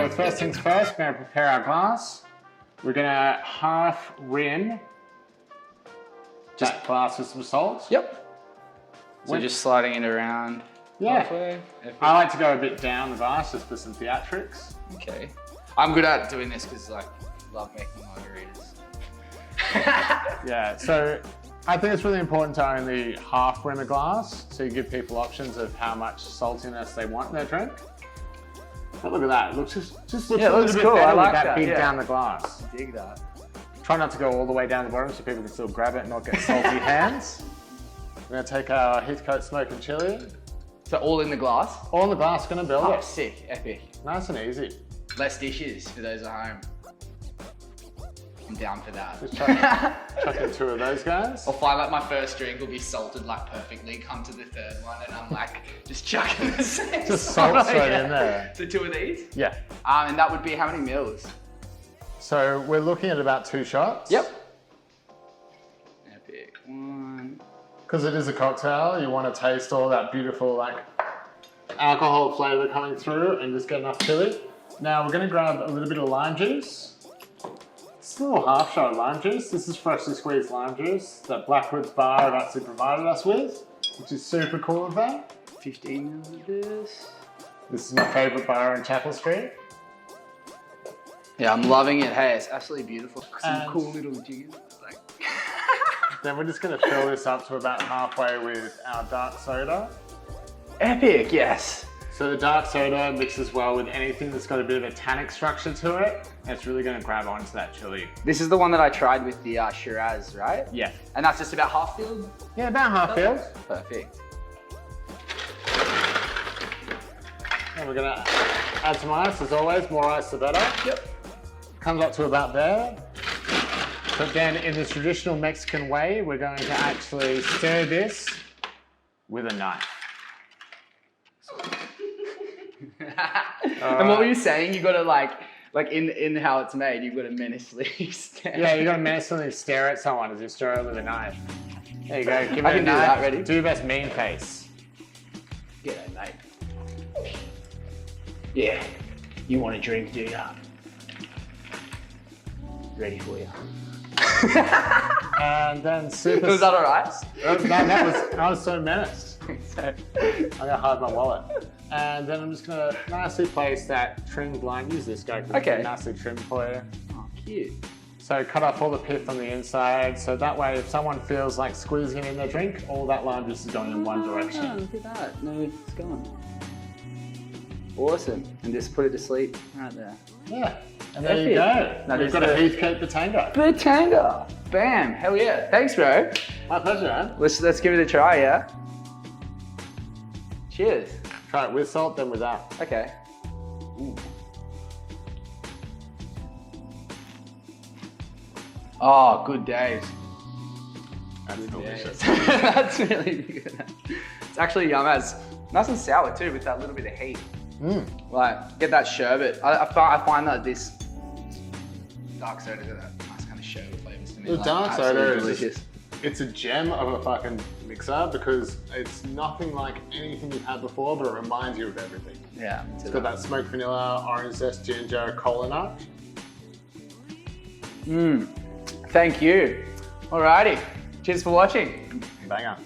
So first things first, we're going to prepare our glass. We're going to half rim that glass with some salt. Yep. So just sliding it around. Yeah. Halfway. I like to go a bit down the glass just for some theatrics. Okay. I'm good at doing this because I love making margaritas. Yeah, so I think it's really important to only half rim a glass, so you give people options of how much saltiness they want in their drink. But look at that, it looks just looks a little bit cool. better I like with that big yeah. down the glass. Dig that. Try not to go all the way down the bottom so people can still grab it and not get salty hands. We're gonna take our Heathcote smoke and chili. So all in the glass? All in the glass, gonna build Oh, it. sick, epic. Nice and easy. Less dishes for those at home. I'm down for that. Just chuck in 2 of those guys. I'll find like my first drink will be salted like perfectly, come to the third one and I'm like just chucking the same Just salt straight yeah. in there. So 2 of these? Yeah. And that would be how many mils? So we're looking at about 2 shots. Yep. Epic. 1. Because it is a cocktail, you want to taste all that beautiful like alcohol flavour coming through and just get enough chili. Now we're going to grab a little bit of lime juice. It's a little half shot of lime juice. This is freshly squeezed lime juice that Blackwood's bar have actually provided us with, which is super cool of them. 15 mils of this. This is my favourite bar in Chapel Street. Yeah, I'm loving it. Hey, it's absolutely beautiful. Some And cool little jiggers. Like then we're just going to fill this up to about halfway with our dark soda. Epic, yes. So the dark soda mixes well with anything that's got a bit of a tannic structure to it. And it's really going to grab onto that chili. This is the one that I tried with the Shiraz, right? Yeah. And that's just about half filled? Yeah, about half filled. Perfect. And we're going to add some ice, as always. More ice, the better. Yep. Comes up to about there. But then in the traditional Mexican way, we're going to actually stir this with a knife. And what were you saying? You gotta like in how it's made, you've got to menacingly stare. Yeah, you got to menacingly stare at someone as you stir it with a knife. There you go. Give I it can a do knife. that, ready? Do your best mean face. G'day, mate. Yeah, you want a drink, do ya? Ready for you. And then super... Was that alright? I was so menaced. So, I gotta hide my wallet. And then I'm just gonna nicely place that trimmed line. Use this guy because it's nicely trimmed for you. oh, cute. So cut off all the pith on the inside. So that way, if someone feels like squeezing in their drink, all that lime juice is going in one direction. Oh, look at that. No, it's gone. Awesome. And just put it to sleep right there. Yeah. And there you go. Now We've got a Heathcote Batanga. Batanga. Bam. Hell yeah. Thanks, bro. My pleasure, man. Let's give it a try, yeah? Cheers. Try it with salt, then without. Okay. Ooh. Oh, good days. That's delicious. That's really good. It's actually yum. It's nice and sour too with that little bit of heat. Like, get that sherbet. I find that this dark soda got that nice kind of sherbet flavors to me. The like, dark soda is delicious. It's a gem of a fucking mixer because it's nothing like anything you've had before, but it reminds you of everything. Yeah. It's got that smoked vanilla, orange zest, ginger, cola nut. Thank you. Alrighty. Cheers for watching. Banger.